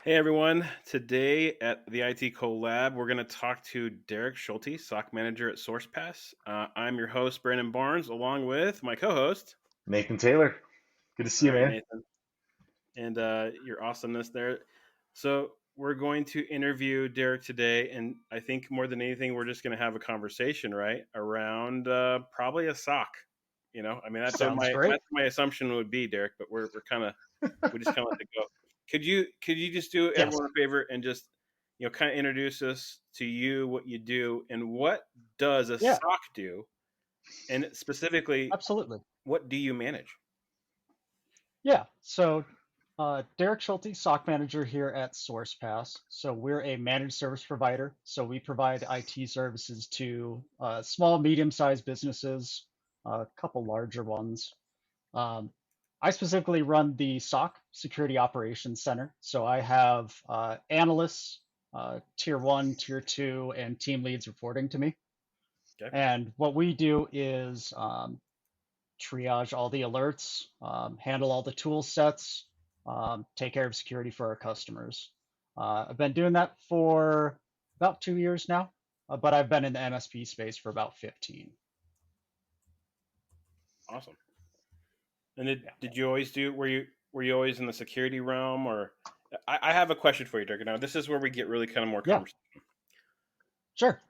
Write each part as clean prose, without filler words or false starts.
Hey everyone, today at the IT Collab, we're going to talk to Derek Schulte, SOC Manager at SourcePass. I'm your host, Brandon Barnes, along with my co host. Nathan Taylor. Good to see All you, right, man. Nathan, and your awesomeness there. So, we're going to interview Derek today, and I think more than anything, we're just going to have a conversation, right, around probably a SOC. I mean, Sounds great. that's my assumption would be, Derek, but we're kind of we just kind of let it go. Could you just do Yes. everyone a favor and just kind of introduce us to you, what you do, and what does a Yeah, SOC do, and specifically, absolutely. what do you manage? Yeah. Derek Schulte, SOC Manager here at SourcePass. So, we're a managed service provider. So, we provide IT services to small, medium sized businesses, a couple larger ones. Um, I specifically run the SOC Security Operations Center. So, I have analysts, tier one, tier two, and team leads reporting to me. Okay, And what we do is triage all the alerts, handle all the tool sets, take care of security for our customers. I've been doing that for about 2 years now, but I've been in the MSP space for about 15. awesome. And did Yeah. did you always do? Were you always in the security realm, or I have a question for you, Dirk. Now, this is where we get really kind of more Yeah, conversation. sure.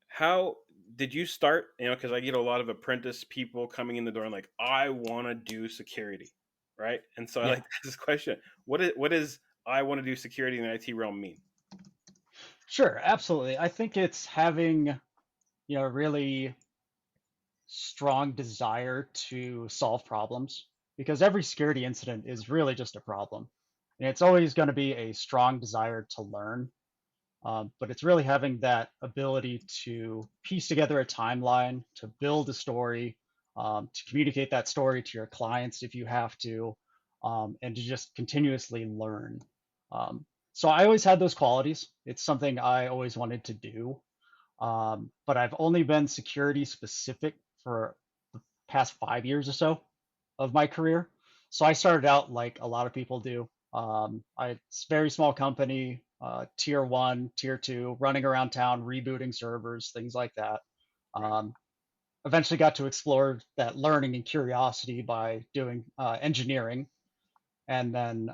How did you start? Because I get a lot of apprentice people coming in the door and like, I want to do security, right? And so I Yeah, like this question: what is I want to do security in the IT realm mean? sure. Absolutely. I think it's having, a really strong desire to solve problems because every security incident is really just a problem. And it's always going to be a strong desire to learn. But it's really having that ability to piece together a timeline, to build a story, to communicate that story to your clients if you have to, and to just continuously learn. So I always had those qualities. It's something I always wanted to do. But I've only been security specific for the past 5 years or so of my career. So I started out like a lot of people do. It's a very small company, tier one, tier two, running around town, rebooting servers, things like that. Right. Um, Eventually got to explore that learning and curiosity by doing engineering. And then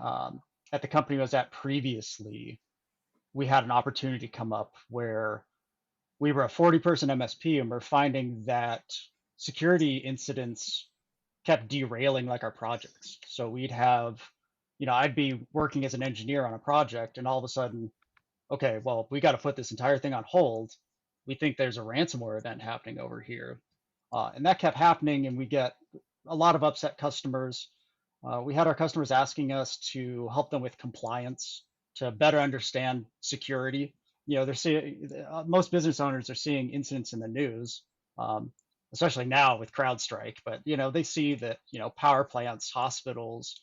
at the company I was at previously, we had an opportunity come up where we were a 40-person MSP and we're finding that security incidents kept derailing like our projects. So we'd have, I'd be working as an engineer on a project and all of a sudden, okay, well, we got to put this entire thing on hold. We think there's a ransomware event happening over here. And that kept happening, and we get a lot of upset customers. We had our customers asking us to help them with compliance to better understand security. They're seeing most business owners are seeing incidents in the news, um, especially now with CrowdStrike. But they see that power plants, hospitals,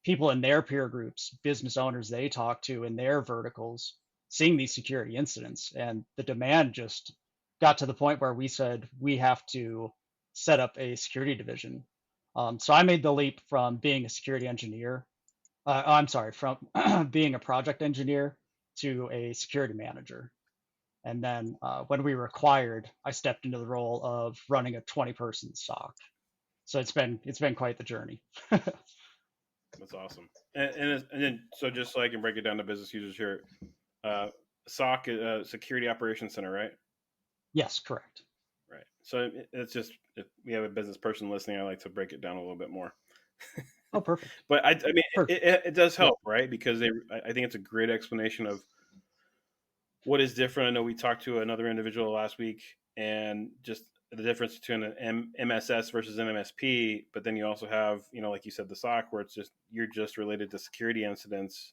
people in their peer groups, business owners they talk to in their verticals, seeing these security incidents, and the demand just got to the point where we said we have to set up a security division. So I made the leap from being a security engineer. I'm sorry, from being a project engineer to a security manager. And then when we were acquired, I stepped into the role of running a 20-person SOC. So it's been quite the journey. That's awesome. And then so just so I can break it down to business users here, uh, SOC, Security Operations Center, right? Yes, correct. Right. So it's just if we have a business person listening, I like to break it down a little bit more. Oh, perfect. But I mean, Perfect. it does Yeah. help, right? Because I think it's a great explanation of what is different. I know we talked to another individual last week, and just the difference between an MSS versus an MSP. But then you also have, like you said, the SOC, where it's just you're just related to security incidents,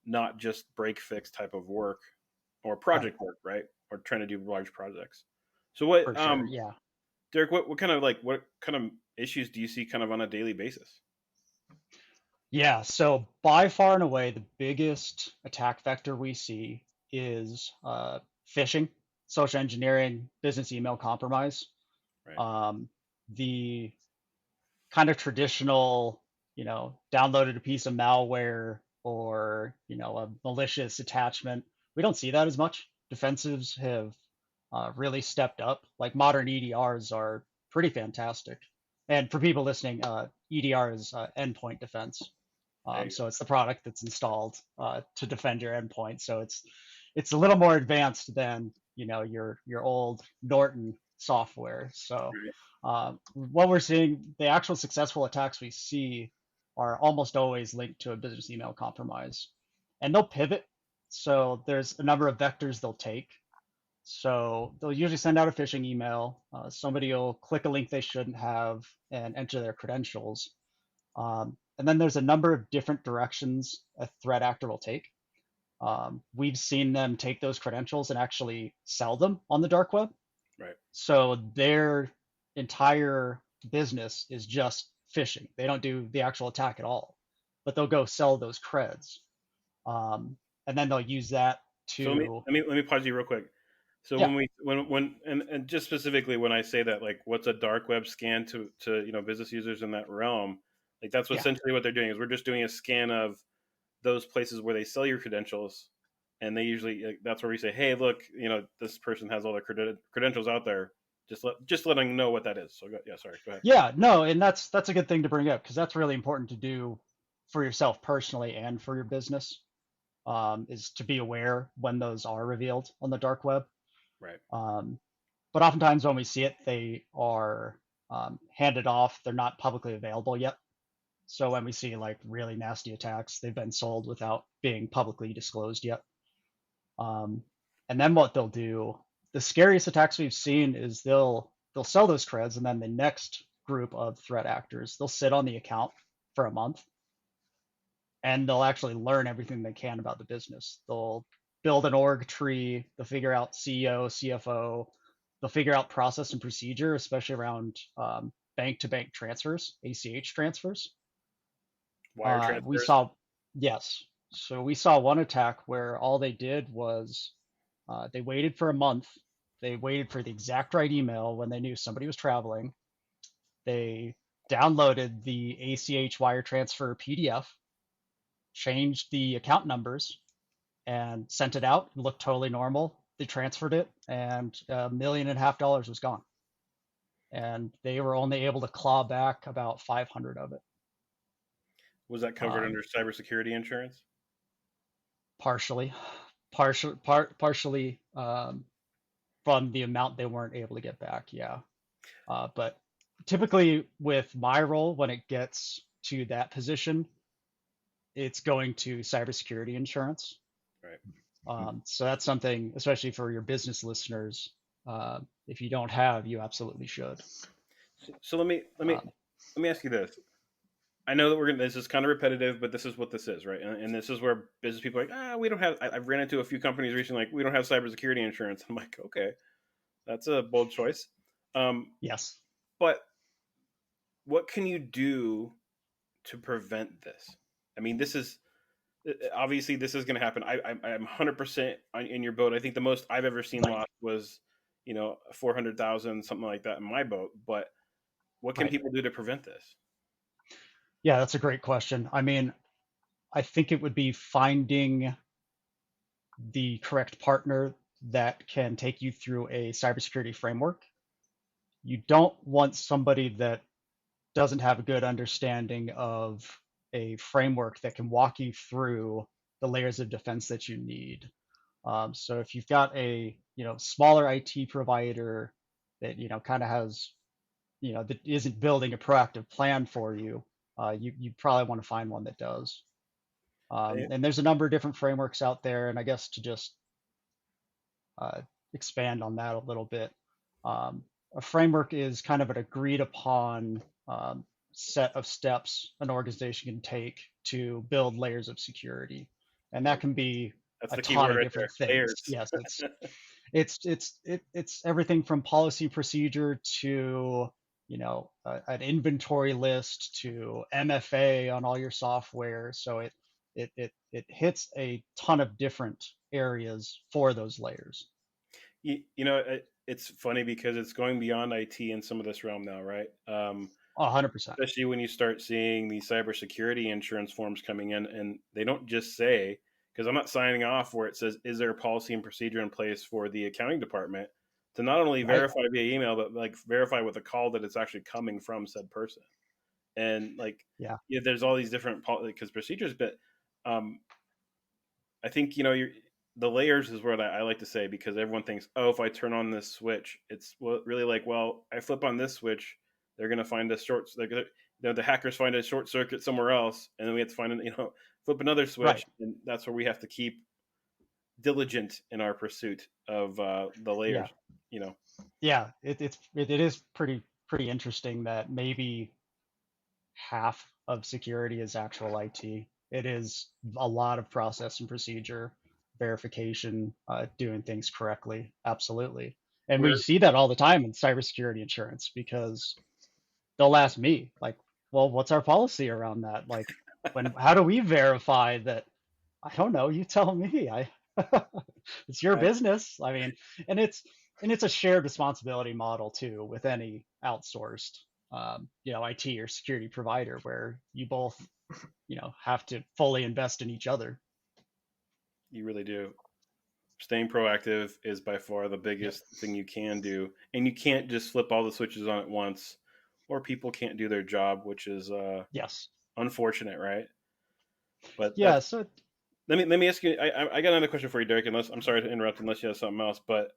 not just break fix type of work or Right. project work, right? Or trying to do large projects. So what, For sure. Yeah. Derek? What kind of issues do you see kind of on a daily basis? Yeah. So by far and away, the biggest attack vector we see is phishing, social engineering, business email compromise. Right. Um, the kind of traditional, downloaded a piece of malware. or a malicious attachment. We don't see that as much. Defensives have really stepped up. Like modern EDRs are pretty fantastic. And for people listening, EDR is endpoint defense. There you So it's the product that's installed to defend your endpoint. So it's a little more advanced than your old Norton software. So go. Right. what we're seeing, the actual successful attacks we see are almost always linked to a business email compromise, and they'll pivot. So there's a number of vectors they'll take. So they'll usually send out a phishing email. Somebody will click a link they shouldn't have and enter their credentials. And then there's a number of different directions a threat actor will take. We've seen them take those credentials and actually sell them on the dark web. Right. So their entire business is just phishing. They don't do the actual attack at all, but they'll go sell those creds. And then they'll use that So to, let me pause you real quick. So yeah, when and just specifically when I say that, like, what's a dark web scan to business users in that realm, like that's yeah. essentially what they're doing is we're just doing a scan of those places where they sell your credentials, and they usually, like, that's where we say, hey, look, this person has all their credentials out there. Just letting them know what that is. So yeah, sorry, go ahead. Yeah, no, and that's a good thing to bring up because that's really important to do for yourself personally and for your business, is to be aware when those are revealed on the dark web. Right. Um, but oftentimes when we see it, they are handed off. They're not publicly available yet. So when we see like really nasty attacks, they've been sold without being publicly disclosed yet. Um, and then what they'll do, the scariest attacks we've seen is they'll sell those creds, and then the next group of threat actors, they'll sit on the account for a month, and they'll actually learn everything they can about the business. They'll build an org tree, they'll figure out CEO, CFO, they'll figure out process and procedure, especially around bank to bank transfers, ACH transfers. Wire We transfers. saw, yes. So we saw one attack where all they did was they waited for a month. They waited for the exact right email when they knew somebody was traveling. They downloaded the ACH wire transfer PDF, changed the account numbers, and sent it out. It looked totally normal. They transferred it, and $1.5 million was gone. And they were only able to claw back about 500 of it. Was that covered Um, under cybersecurity insurance? partially, partially from the amount they weren't able to get back. Yeah. But typically with my role, when it gets to that position, it's going to cybersecurity insurance. Right. So that's something, especially for your business listeners, if you don't have, you absolutely should. So Um, let me ask you this. I know that we're gonna. This is kind of repetitive, but this is what this is, right? And this is where business people are like, we don't have. I've ran into a few companies recently, like, we don't have cybersecurity insurance. I'm like, okay, that's a bold choice. yes. But what can you do to prevent this? I mean, this is obviously this is going to happen. I'm 100% in your boat. I think the most I've ever seen Right. lost was 400,000, something like that in my boat. But what can Right. people do to prevent this? Yeah, that's a great question. I mean, I think it would be finding the correct partner that can take you through a cybersecurity framework. You don't want somebody that doesn't have a good understanding of a framework that can walk you through the layers of defense that you need. So if you've got a smaller IT provider that kind of has that isn't building a proactive plan for you, you probably want to find one that does. I, And there's a number of different frameworks out there, and I guess to just uh, expand on that a little bit. A framework is kind of an agreed upon set of steps an organization can take to build layers of security, and that can be that's a the key ton word of right there. different things. Layers. Yes, it's everything from policy procedure to an inventory list to MFA on all your software. So it hits a ton of different areas for those layers. It's funny because it's going beyond IT in some of this realm now, right? 100%. especially when you start seeing these cybersecurity insurance forms coming in, and they don't just say, because I'm not signing off where it says, is there a policy and procedure in place for the accounting department to not only Right. verify via email, but like verify with a call that it's actually coming from said person. And like, Yeah. yeah, there's all these different because procedures, but um, I think you're the layers is what I like to say, because everyone thinks, oh, if I turn on this switch, it's really like, well, I flip on this switch, they're gonna find a short. They're gonna, the hackers find a short circuit somewhere else, and then we have to find flip another Right. switch, and that's where we have to keep diligent in our pursuit of the Yeah. layers. You know, Yeah. It is pretty interesting that maybe half of security is actual IT. It is a lot of process and procedure, verification, doing things correctly. Absolutely. And we we're see that all the time in cybersecurity insurance because they'll ask me, like, well, what's our policy around that? Like, how do we verify that? I don't know. You tell me. It's your I, business. I mean, and it's a shared responsibility model too with any outsourced, IT or security provider where you both, have to fully invest in each other. you really do. Staying proactive is by far the Yep. biggest thing you can do, and you can't just flip all the switches on at once, or people can't do their job, which is Yes. unfortunate, right? But Yeah. that's So let me ask you. I got another question for you, Derek. Unless I'm sorry to interrupt, unless you have something else, but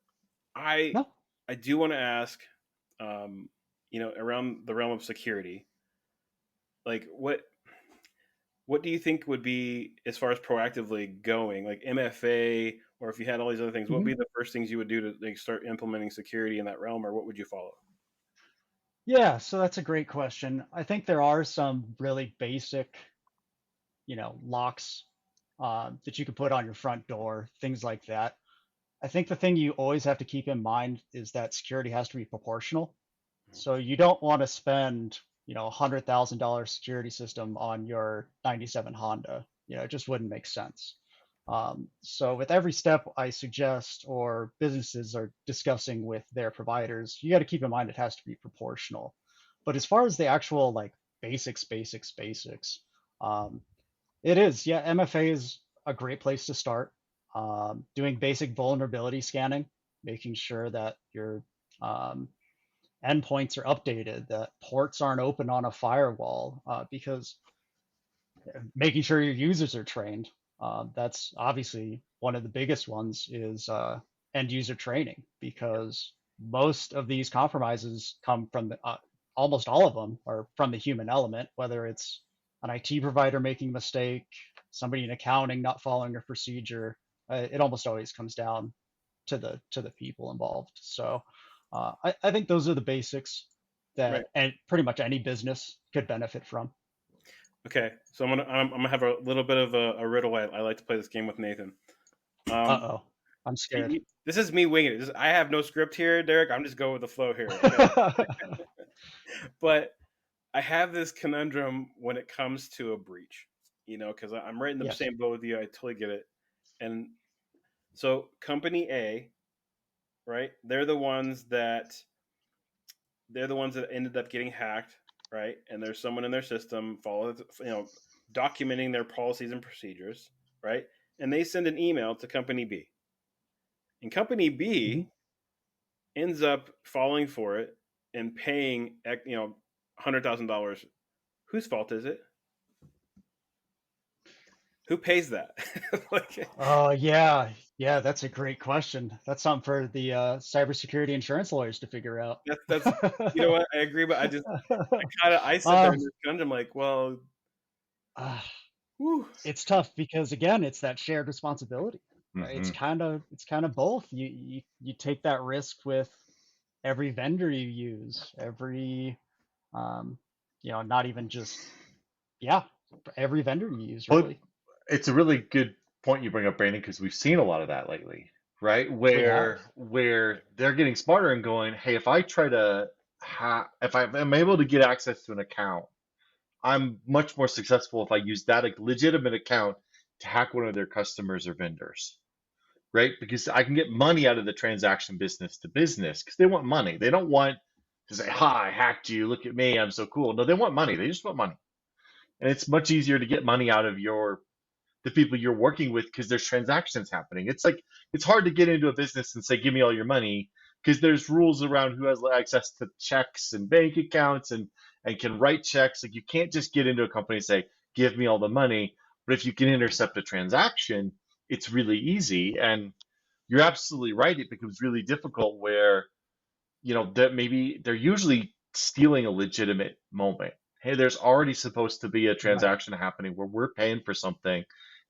I no. I do want to ask, um, around the realm of security, like what do you think would be, as far as proactively going, like MFA, or if you had all these other things, what would Mhm. be the first things you would do to like start implementing security in that realm, or what would you follow? Yeah. So that's a great question. I think there are some really basic, locks that you can put on your front door, things like that. I think the thing you always have to keep in mind is that security has to be proportional. So you don't want to spend, $100,000 security system on your 97 Honda. It just wouldn't make sense. So with every step I suggest or businesses are discussing with their providers, you got to keep in mind it has to be proportional. But as far as the actual like basics, um, it is, yeah. MFA is a great place to start. Doing basic vulnerability scanning, making sure that your um, endpoints are updated, that ports aren't open on a firewall, because making sure your users are trained. That's obviously one of the biggest ones is end user training because most of these compromises come from almost all of them are from the human element, whether it's an IT provider making a mistake, somebody in accounting not following a procedure. It almost always comes down to the people involved. So I think those are the basics Right. that and pretty much any business could benefit from. Okay. So I'm gonna have a little bit of a riddle. I like to play this game with Nathan. Um, Uh-oh. I'm scared. this is me winging it. I have no script here, Derek. I'm just going with the flow here. Okay. But I have this conundrum when it comes to a breach. Because I'm right in the Yes. same boat with you. I totally get it. And so company A, right? They're the ones that ended up getting hacked, right? And there's someone in their system documenting their policies and procedures, right? And they send an email to company B. And company Hmm. B ends up falling for it and paying $100,000. Whose fault is it? Who pays that? Like, Oh, yeah. Yeah, that's a great question. That's something for the cybersecurity insurance lawyers to figure out. that's what I agree, but I sit there in um, this conundrum like, well, uh, whew, it's tough because again, it's that shared responsibility, right? It's Hmm. kind of it's kind of both. You take that risk with every vendor you use, every um, not even just yeah, every vendor you use But really. it's a really good point you bring up, Brandon, because we've seen a lot of that lately, right? We have. Where they're getting smarter and going, hey, if I try to if I'm able to get access to an account, I'm much more successful if I use that like, legitimate account to hack one of their customers or vendors, right? Because I can get money out of the transaction business to business because they want money. They don't want to say, "Hi, I hacked you. Look at me. I'm so cool." No, they want money. They just want money, and it's much easier to get money out of the people you're working with because there's transactions happening. It's like it's hard to get into a business and say, "Give me all your money," because there's rules around who has access to checks and bank accounts and can write checks. Like you can't just get into a company and say, "Give me all the money." But if you can intercept a transaction, it's really easy. And you're absolutely right. It becomes really difficult where that maybe they're usually stealing a legitimate moment. Hey, there's already supposed to be a Right. transaction happening where we're paying for something,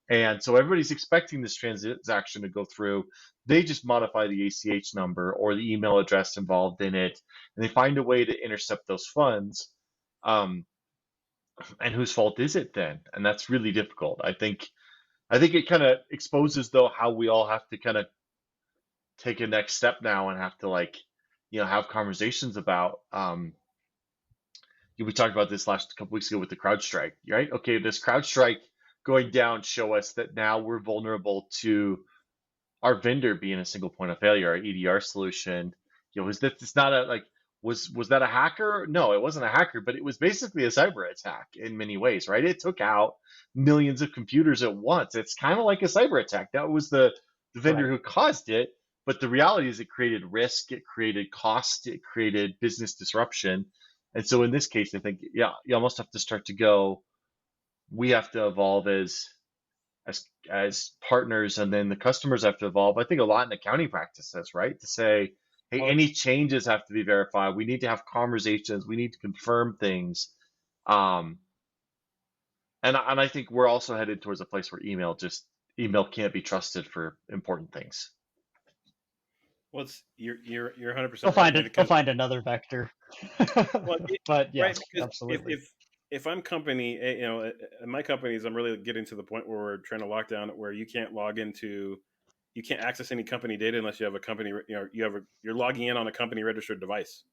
and so everybody's expecting this transaction to go through. They just modify the ACH number or the email address involved in it, and they find a way to intercept those funds. Um, and whose fault is it then? And that's really difficult. I think it kind of exposes though how we all have to kind of take a next step now and have to have conversations about. We talked about this last couple weeks ago with the CrowdStrike, right? Okay, this CrowdStrike going down show us that now we're vulnerable to our vendor being a single point of failure, our EDR solution. Is that it's not a like was that a hacker? No, it wasn't a hacker, but it was basically a cyber attack in many ways, right? It took out millions of computers at once. It's kind of like a cyber attack. That was the vendor Right. who caused it, but the reality is it created risk, it created cost, it created business disruption. And so in this case, I think you almost have to start to go. We have to evolve as partners, and then the customers have to evolve. I think a lot in accounting practices, right? To say, hey, Well, any changes have to be verified. We need to have conversations. We need to confirm things. Um, and I think we're also headed towards a place where email can't be trusted for important things. Well, you're 100 they'll percent right. I find mean, it. They'll because find another vector. well, But right, yes, because absolutely. if I'm company, in my companies, I'm really getting to the point where we're trying to lock down where you can't log into, you can't access any company data unless you have a company, you're logging in on a company registered device,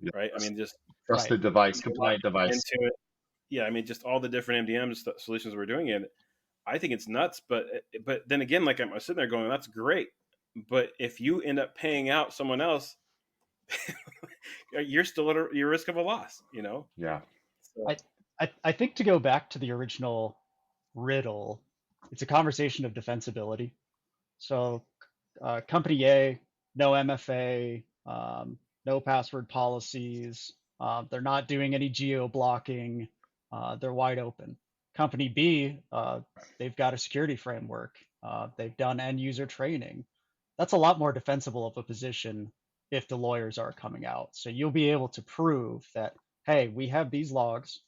Yeah. right? I mean, just Right. Trusted device, you're compliant device. into it. Yeah, I mean, just all the different MDM solutions we're doing it. I think it's nuts, but then again, like I'm sitting there going, that's great, but if you end up paying out someone else, you're still at your risk of a loss, Yeah. So, I, I think to go back to the original riddle, it's a conversation of defensibility. So, company A, no MFA, no password policies. They're not doing any geo blocking. They're wide open. Company B, they've got a security framework. They've done end user training. That's a lot more defensible of a position if the lawyers are coming out. So you'll be able to prove that, hey, we have these logs.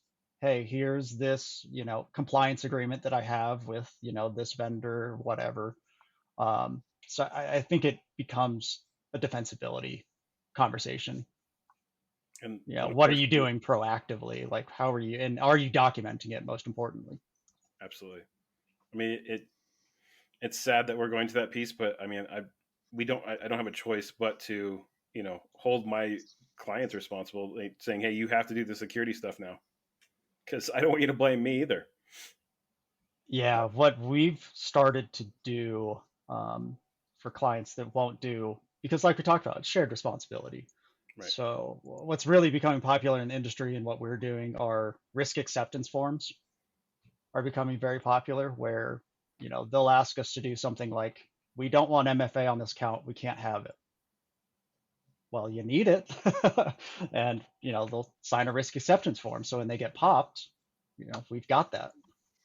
Hey, here's this, compliance agreement that I have with, this vendor, whatever. So I think it becomes a defensibility conversation. and of What are course, you doing proactively? Like, how are you, and are you documenting it? Most importantly. absolutely. I mean, it's sad that we're going to that piece, but I mean, I don't have a choice but to hold my clients responsible, like, saying, hey, you have to do the security stuff now, because I don't want you to blame me either. Yeah, what we've started to do for clients that won't do, because like we talked about, it's shared responsibility. Right. So what's really becoming popular in the industry and what we're doing are risk acceptance forms are becoming very popular where, they'll ask us to do something like, we don't want MFA on this account, we can't have it. Well, you need it. And, they'll sign a risk acceptance form. So when they get popped, we've got that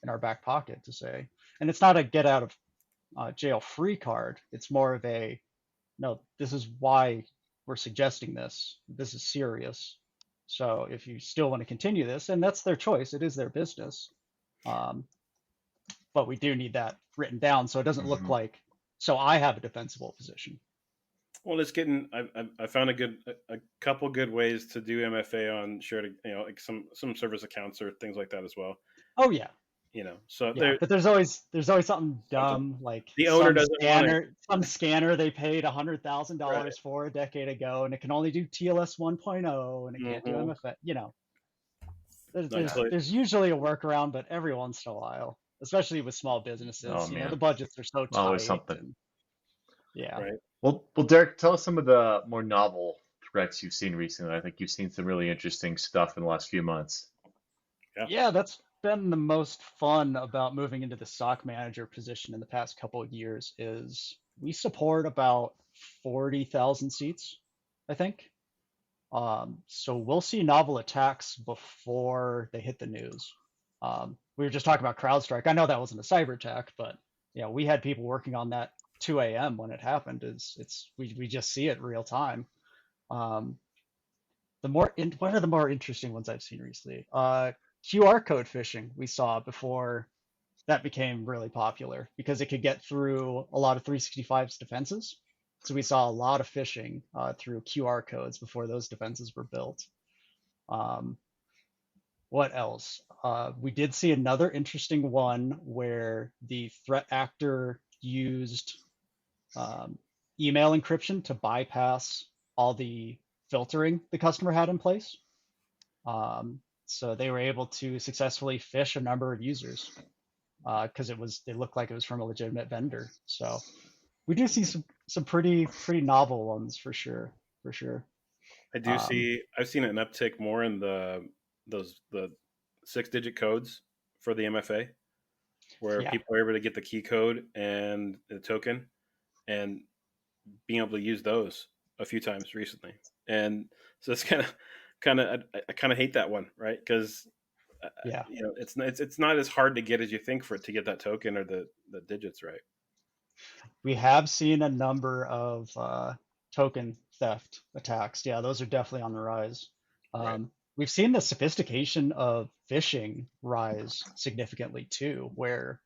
in our back pocket to say, and it's not a get out of jail free card. It's more of a, no, this is why we're suggesting this. This is serious. So if you still want to continue this, and that's their choice, it is their business. Um, but we do need that written down so it doesn't look Hmm. like, so I have a defensible position. Well, it's getting. I found a couple good ways to do MFA on shared, like some service accounts or things like that as well. Oh yeah, So yeah. But there's always something something dumb like the owner doesn't want it. some scanner they paid Right. $100,000 for a decade ago, and it can only do TLS 1.0 and it can't do Hmm. MFA. There's No, I there's Yeah. totally. there's usually a workaround, but every once in a while, especially with small Oh businesses, the man, budgets are so always tight, something. and yeah. Right. Well, Derek, tell us some of the more novel threats you've seen recently. I think you've seen some really interesting stuff in the last few months. Yeah. Yeah, that's been the most fun about moving into the SOC manager position in the past couple of years is we support about 40,000 seats, I think. So we'll see novel attacks before they hit the news. We were just talking about CrowdStrike. I know that wasn't a cyber attack, but we had people working on that 2 a.m. when it happened. We just see it real time. Um, one of the more interesting ones I've seen recently, QR code phishing we saw before that became really popular because it could get through a lot of 365's defenses. So we saw a lot of phishing through QR codes before those defenses were built. Um, what else? We did see another interesting one where the threat actor used um, email encryption to bypass all the filtering the customer had in place. So they were able to successfully phish a number of users because it looked like it was from a legitimate vendor. So we do see some pretty novel ones for sure. I do Um, see. I've seen an uptick more in the 6-digit codes for the MFA, where yeah, people are able to get the key code and the token, and being able to use those a few times recently. And so it's I kind of hate that one, right? Because yeah. it's not as hard to get as you think for it to get that token or the digits right. We have seen a number of token theft attacks. Yeah, those are definitely on the rise. Right. We've seen the sophistication of phishing rise significantly too, where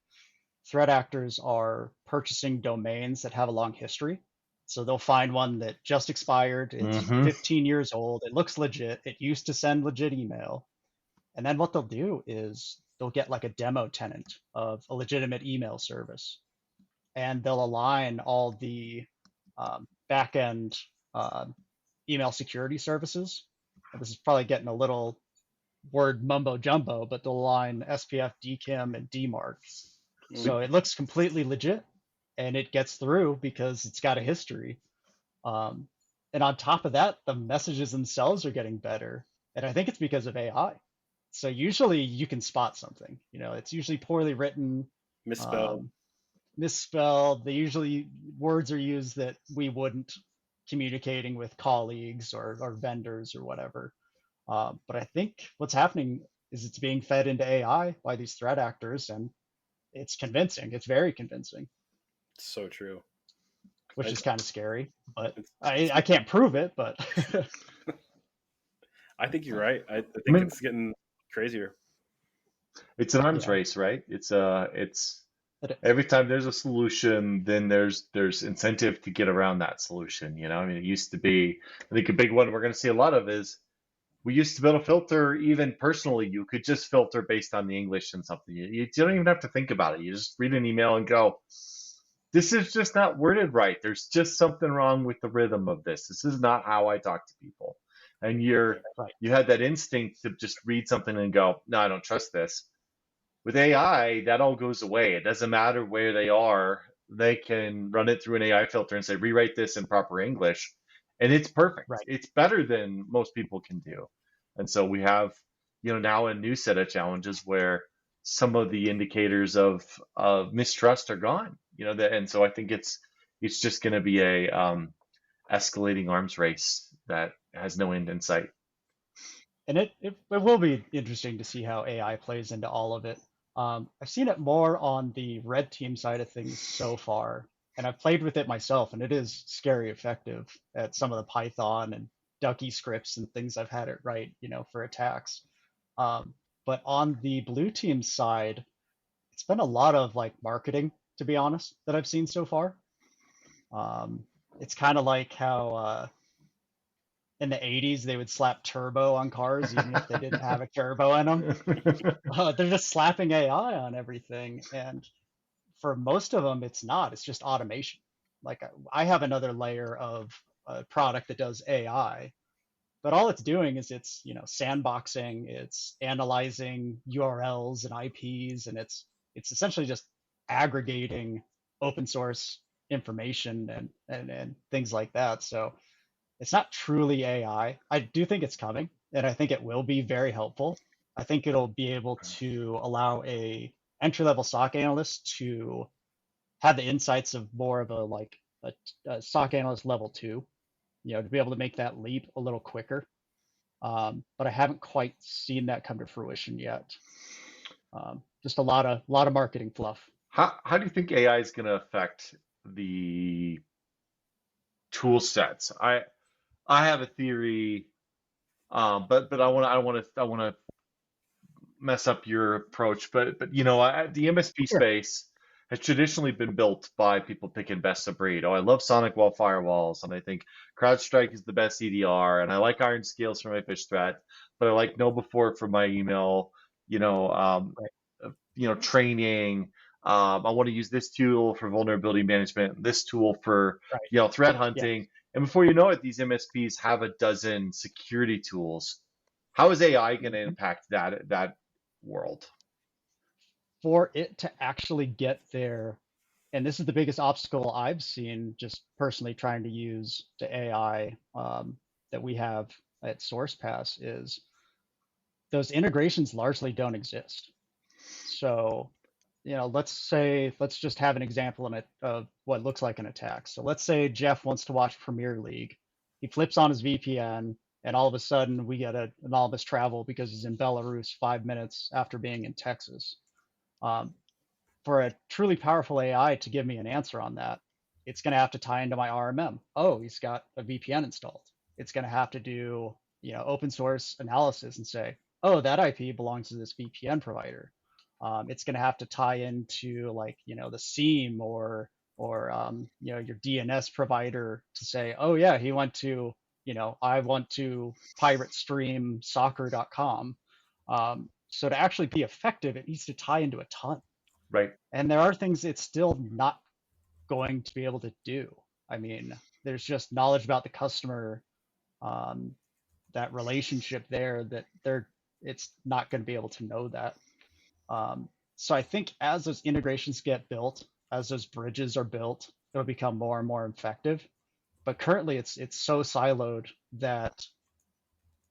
threat actors are purchasing domains that have a long history. So they'll find one that just expired, it's Mm-hmm. 15 years old, it looks legit, it used to send legit email. And then what they'll do is they'll get like a demo tenant of a legitimate email service and they'll align all the back-end uh, email security services. And this is probably getting a little word mumbo jumbo, but they'll align SPF, DKIM, and DMARC. Mm-hmm. So it looks completely legit, and it gets through because it's got a history. Um, and on top of that, the messages themselves are getting better, and I think it's because of AI. So usually you can spot something. It's usually poorly written, Misspelled. um, misspelled. They usually words are used that we wouldn't communicating with colleagues or vendors or whatever. But I think what's happening is it's being fed into AI by these threat actors, and it's convincing. It's very convincing, So true. which I, is kind of scary. But it's I can't prove it. But I think you're right. I I think mean, it's getting crazier. it's an arms yeah, race, right? It's it is. every time there's a solution, then there's incentive to get around that solution. I mean, it used to be, I think a big one we're going to see a lot of is we used to be able to filter even personally. You could just filter based on the English and something. You don't even have to think about it. You just read an email and go, this is just not worded right. There's just something wrong with the rhythm of this. This is not how I talk to people. And Right, you had that instinct to just read something and go, no, I don't trust this. With AI, that all goes away. It doesn't matter where they are. They can run it through an AI filter and say, rewrite this in proper English. And it's perfect. right. It's better than most people can do. And so we have, now a new set of challenges where some of the indicators of mistrust are gone. And so I think it's just going to be a escalating arms race that has no end in sight. And it will be interesting to see how AI plays into all of it. I've seen it more on the red team side of things so far, and I've played with it myself, and it is scary effective at some of the Python and Ducky scripts and things I've had it write, for attacks. But on the blue team side, it's been a lot of like marketing, to be honest, that I've seen so far. Um, it's kind of like how in the 80s they would slap turbo on cars even if they didn't have a turbo in them. They're just slapping AI on everything, and for most of them it's not, it's just automation. Like I have another layer of a product that does AI, but all it's doing is it's sandboxing, it's analyzing URLs and IPs, and it's essentially just aggregating open source information and things like that. So it's not truly AI. I do think it's coming, and I think it will be very helpful. I think it'll be able to allow a entry-level SOC analyst to have the insights of more of a like a SOC analyst level two, to be able to make that leap a little quicker. But I haven't quite seen that come to fruition yet. Just a lot of marketing fluff. How do you think AI is going to affect the tool sets? I have a theory, but I want to mess up your approach. But the MSP Sure. space has traditionally been built by people picking best of breed. Oh, I love Sonic Wall firewalls, and I think CrowdStrike is the best EDR, and I like Iron Scales for my fish threat, but I like KnowBe4 for my email. You know, um, Right. Training. I want to use this tool for vulnerability management, this tool for Right. threat Yeah. hunting, and before you know it, these MSPs have a dozen security tools. How is AI going to Mhm. impact that world? For it to actually get there, and this is the biggest obstacle I've seen just personally trying to use the AI that we have at SourcePass is those integrations largely don't exist. So, let's just have an example of what looks like an attack. So let's say Jeff wants to watch Premier League. He flips on his VPN, and all of a sudden we get an anonymous travel because he's in Belarus 5 minutes after being in Texas. Um, for a truly powerful AI to give me an answer on that, it's going to have to tie into my RMM. Oh, he's got a VPN installed. It's going to have to do, open source analysis and say, oh, that IP belongs to this VPN provider. It's going to have to tie into like, the SIEM or your DNS provider to say, oh yeah, he went to, I want to pirate stream soccer.com. So to actually be effective, it needs to tie into a ton. Right. And there are things it's still not going to be able to do. I mean, there's just knowledge about the customer, um, that relationship there that it's not going to be able to know that. So I think as those integrations get built, as those bridges are built, it'll become more and more effective. But currently, it's so siloed that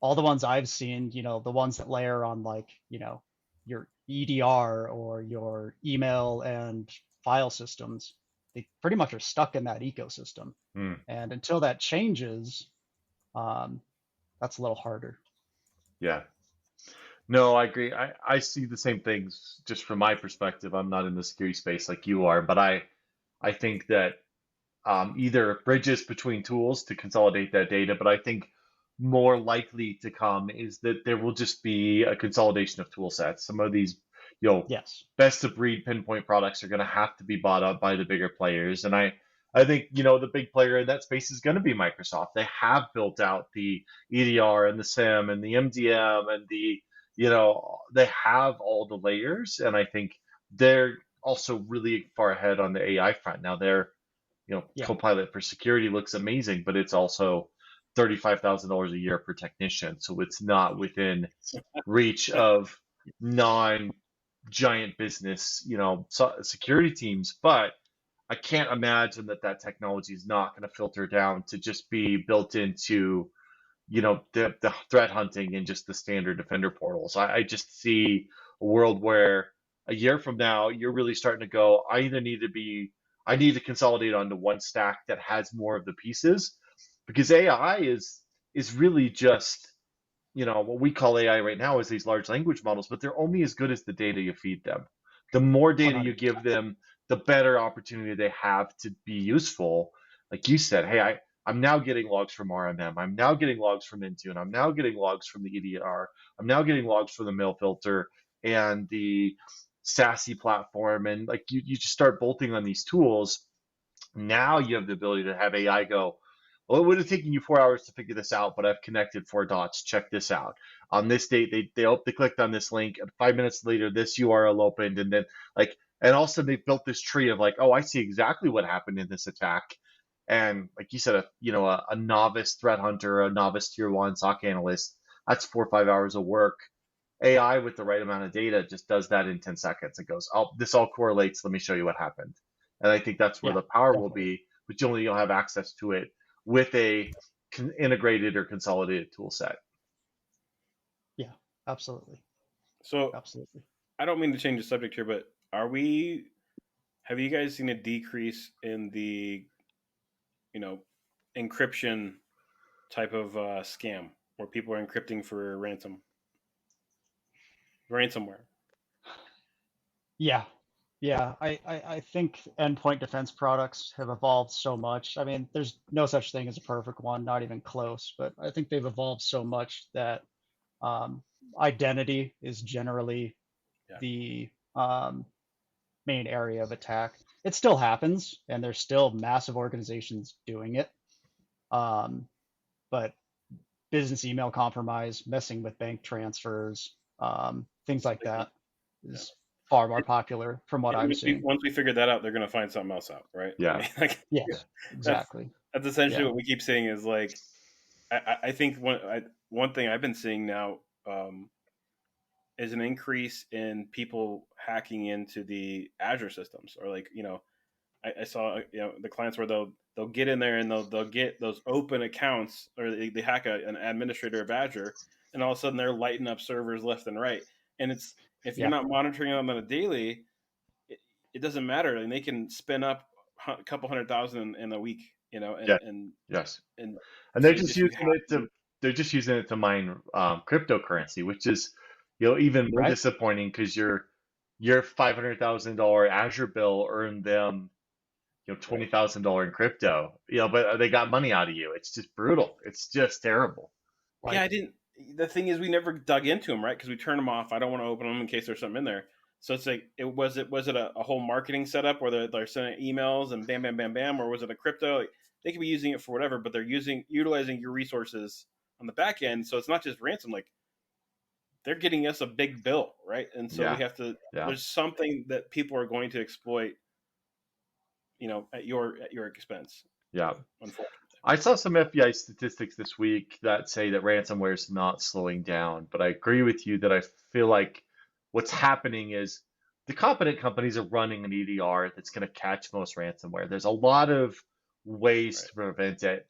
all the ones I've seen, the ones that layer on like, your EDR or your email and file systems, they pretty much are stuck in that ecosystem. Hmm. And until that changes, um, that's a little harder. Yeah. No, I agree. I see the same things just from my perspective. I'm not in the security space like you are, but I think that either bridges between tools to consolidate that data, but I think more likely to come is that there will just be a consolidation of tool sets. Some of these, you know, Yes. best of breed pinpoint products are going to have to be bought up by the bigger players. And I think, the big player in that space is going to be Microsoft. They have built out the EDR and the SIM and the MDM and they have all the layers. And I think they're also really far ahead on the AI front. Now they're Yeah. Copilot for security looks amazing, but it's also $35,000 a year per technician. So it's not within reach of non-giant business, security teams. But I can't imagine that technology is not going to filter down to just be built into, the threat hunting and just the standard defender portals. I just see a world where a year from now, you're really starting to go, I need to consolidate onto one stack that has more of the pieces because AI is really just, what we call AI right now is these large language models, but they're only as good as the data you feed them. The more data you give 100%. them, the better opportunity they have to be useful. Like you said, hey, I'm now getting logs from RMM. I'm now getting logs from Intune. I'm now getting logs from the EDR. I'm now getting logs from the mail filter and the SASE platform. And like you just start bolting on these tools. Now you have the ability to have AI go, well, it would have taken you 4 hours to figure this out, but I've connected 4 dots. Check this out. On this date, they clicked on this link, and 5 minutes later, this URL opened, and then and all of a sudden they built this tree of like, oh, I see exactly what happened in this attack. And like you said, a novice threat hunter, a novice tier one SOC analyst, that's 4 or 5 hours of work. AI with the right amount of data just does that in 10 seconds. It goes, oh, this all correlates. Let me show you what happened. And I think that's where Yeah, the power will definitely. be, but you only don't have access to it with a integrated or consolidated tool set. Yeah, absolutely. So Absolutely. I don't mean to change the subject here, but have you guys seen a decrease in the, you know, encryption type of scam where people are encrypting for ransomware? Yeah. Yeah. I think endpoint defense products have evolved so much. I mean, there's no such thing as a perfect one, not even close, but I think they've evolved so much that um, identity is generally Yeah. the main area of attack. It still happens, and there's still massive organizations doing it. Um, but business email compromise, messing with bank transfers, things like Like, that yeah. is far more popular from what And I'm seeing. once we figure that out, they're going to find something else out, right? I Yeah. mean, like Yes, that's exactly. that's essentially Yeah, what we keep saying is like I think one thing I've been seeing now is an increase in people hacking into the Azure systems, or like I saw the clients where they'll get in there and they'll get those open accounts, or they hack an administrator of Azure, and all of a sudden they're lighting up servers left and right. And it's if you're yeah, not monitoring them on a daily, it, it doesn't matter, and they can spin up a couple 100,000 in a week, Yeah. and Yes. and And so you have to. they're just using it to mine cryptocurrency, which is even more right. disappointing because your $500,000 Azure bill earned them Right. $20,000 in crypto, but they got money out of you. It's just brutal. It's just terrible. Yeah, Right. I didn't. The thing is, we never dug into them, right? Because we turn them off. I don't want to open them in case there's something in there. So it's like, was it a whole marketing setup where they're sending emails and bam, bam, bam, bam, or was it a crypto? Like, they could be using it for whatever, but they're utilizing your resources on the back end. So it's not just ransom. Like, they're getting us a big bill, right? And so we Yeah. have to. Yeah. There's something that people are going to exploit, at your expense. Yeah. Unfortunately, I saw some FBI statistics this week that say that ransomware is not slowing down, but I agree with you that I feel like what's happening is the competent companies are running an EDR that's going to catch most ransomware. There's a lot of ways right? to prevent it,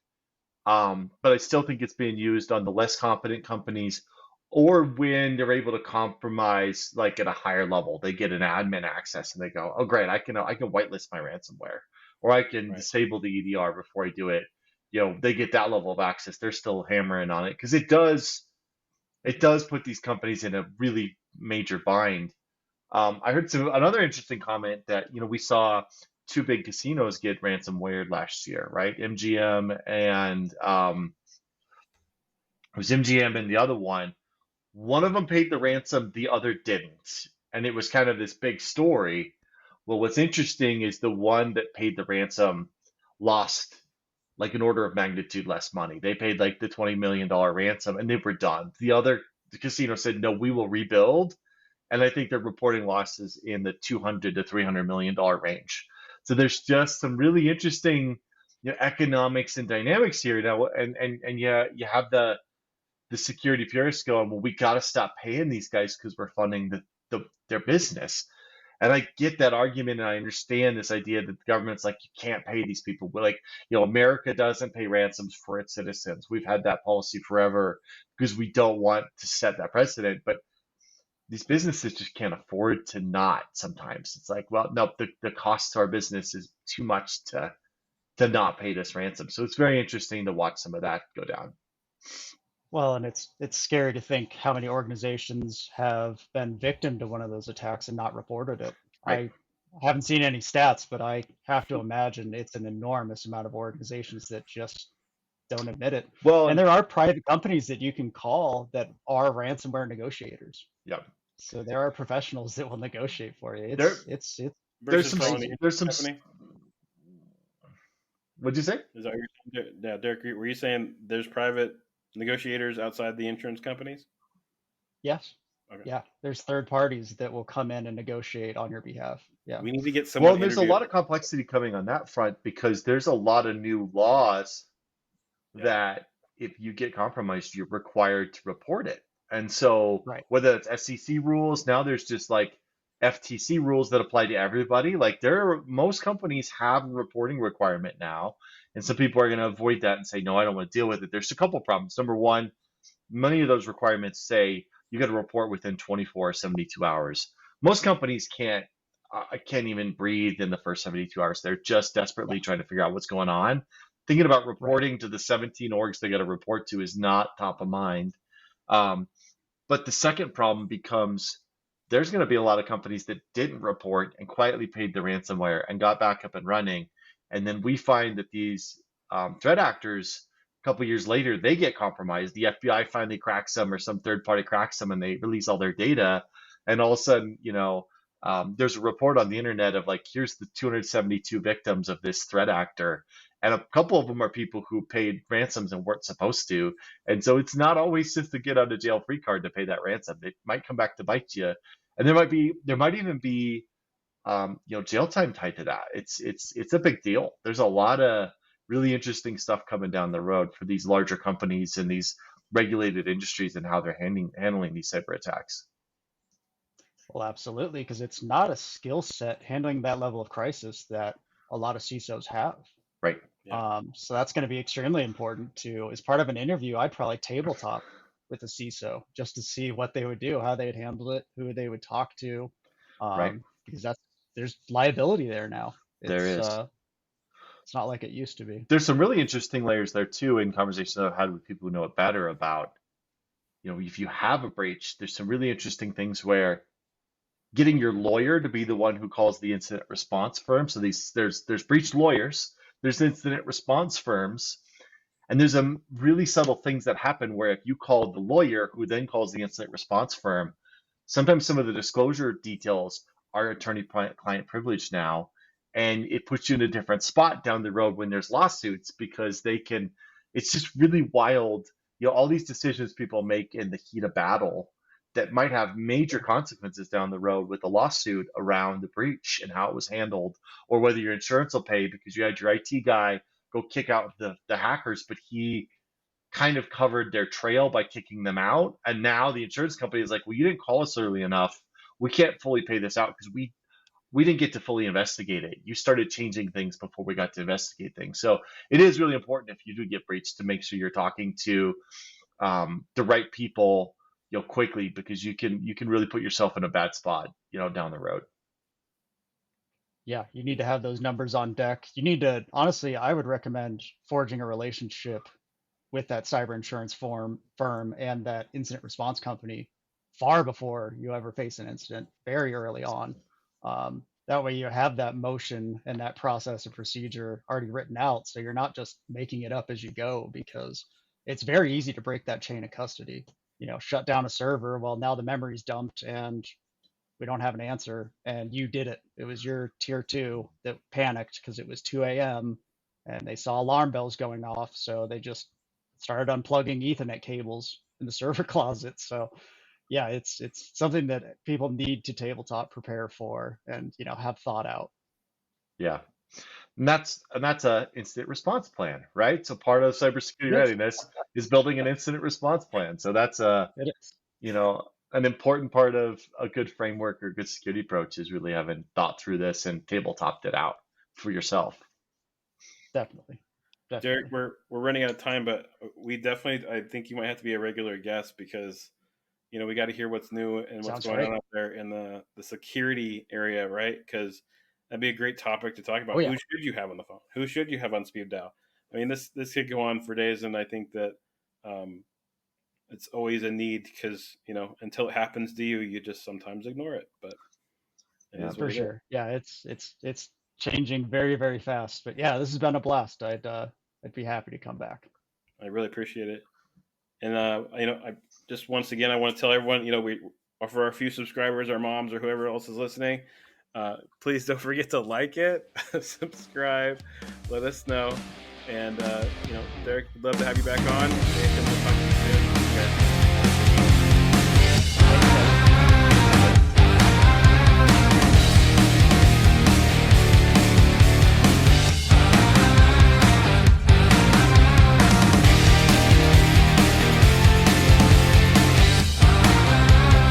but I still think it's being used on the less competent companies, or when they're able to compromise like at a higher level. They get an admin access and they go, "Oh, great, I can whitelist my ransomware, or I can Right. disable the EDR before I do it." They get that level of access. They're still hammering on it because it does put these companies in a really major bind. I heard another interesting comment that we saw two big casinos get ransomware last year, right? MGM and it was MGM and the other one. One of them paid the ransom, the other didn't, and it was kind of this big story. Well, what's interesting is the one that paid the ransom lost like an order of magnitude less money. They paid like the $20 million ransom and they were done. The casino said, no, we will rebuild. And I think they're reporting losses in the 200 to $300 million range. So there's just some really interesting economics and dynamics here now. And yeah, you have the security purists going, well, we got to stop paying these guys because we're funding their business. And I get that argument, and I understand this idea that the government's like, you can't pay these people. But like, America doesn't pay ransoms for its citizens. We've had that policy forever because we don't want to set that precedent. But these businesses just can't afford to not sometimes. It's like, well, no, the cost to our business is too much to not pay this ransom. So it's very interesting to watch some of that go down. Well, and it's scary to think how many organizations have been victim to one of those attacks and not reported it. Right. I haven't seen any stats, but I have to imagine it's an enormous amount of organizations that just don't admit it. Well, And and there are private companies that you can call that are ransomware negotiators. yeah, So there are professionals that will negotiate for you. there It's there's Versus some calling the crazy. there's some. company. What'd you say? Is that what you're saying? Yeah, Derek, were you saying there's private negotiators outside the insurance companies? Yes. Okay. Yeah. There's third parties that will come in and negotiate on your behalf. Yeah. We need to get Well, someone and there's a interviewed. lot of complexity coming on that front because there's a lot of new laws Yeah. that if you get compromised, you're required to report it. And so Right. whether it's SEC rules, now there's just like FTC rules that apply to everybody. Like most companies have a reporting requirement now. And some people are going to avoid that and say, no, I don't want to deal with it. There's a couple problems. Number one, many of those requirements say you got to report within 24 or 72 hours. Most companies can't even breathe in the first 72 hours. They're just desperately trying to figure out what's going on. Thinking about Right. reporting to the 17 orgs they got to report to is not top of mind. But the second problem becomes there's going to be a lot of companies that didn't report and quietly paid the ransomware and got back up and running. And then we find that these threat actors, a couple years later, they get compromised. The FBI finally cracks them, or some third party cracks them, and they release all their data. And all of a sudden, there's a report on the internet of like, here's the 272 victims of this threat actor. And a couple of them are people who paid ransoms and weren't supposed to. And so it's not always just a get out of jail free card to pay that ransom. It might come back to bite you. And there might even be jail time tied to that. It's a big deal. There's a lot of really interesting stuff coming down the road for these larger companies and these regulated industries and how they're handling these cyber attacks. Well, absolutely, because it's not a skill set handling that level of crisis that a lot of CISOs have. Right. Yeah. So that's going to be extremely important to, as part of an interview, I'd probably tabletop with a CISO just to see what they would do, how they'd handle it, who they would talk to, Right. because there's liability there now. There is. It's not like it used to be. There's some really interesting layers there too in conversations I've had with people who know it better about, if you have a breach, there's some really interesting things where getting your lawyer to be the one who calls the incident response firm. So there's breach lawyers, there's incident response firms, and there's some really subtle things that happen where if you call the lawyer who then calls the incident response firm, sometimes some of the disclosure details are attorney-client privilege now, and it puts you in a different spot down the road when there's lawsuits because it's just really wild. All these decisions people make in the heat of battle that might have major consequences down the road with a lawsuit around the breach and how it was handled, or whether your insurance will pay because you had your IT guy go kick out the hackers, but he kind of covered their trail by kicking them out. And now the insurance company is like, well, you didn't call us early enough. We can't fully pay this out because we didn't get to fully investigate it. You started changing things before we got to investigate things. So it is really important if you do get breached to make sure you're talking to the right people quickly, because you can really put yourself in a bad spot down the road. Yeah, you need to have those numbers on deck. You need to, honestly, I would recommend forging a relationship with that cyber insurance firm and that incident response company far before you ever face an incident, very early on. That way you have that motion and that process and procedure already written out, so you're not just making it up as you go, because it's very easy to break that chain of custody. Shut down a server. Well, now the memory's dumped and we don't have an answer, and you did it. It was your tier 2 that panicked because it was 2 a.m. and they saw alarm bells going off, so they just started unplugging Ethernet cables in the server closet. So yeah, it's something that people need to tabletop prepare for and have thought out. Yeah. And that's a incident response plan, right? So part of cybersecurity readiness is building an incident response plan. So that's It is. An important part of a good framework or good security approach is really having thought through this and tabletopped it out for yourself. Definitely. Derek, we're running out of time, but I think you might have to be a regular guest because we got to hear what's new and what's going on out there in the security area, right? Because that'd be a great topic to talk about. Oh, yeah. Who should you have on the phone? Who should you have on speed dial? I mean, this could go on for days, and I think that it's always a need because until it happens to you, you just sometimes ignore it. But yeah, for sure. Yeah, it's changing very, very fast. But yeah, this has been a blast. I'd be happy to come back. I really appreciate it. And I just once again I want to tell everyone, we for our few subscribers, our moms or whoever else is listening, please don't forget to like it, subscribe, let us know, and Derek, we'd love to have you back on. And we'll talk to you soon. Okay.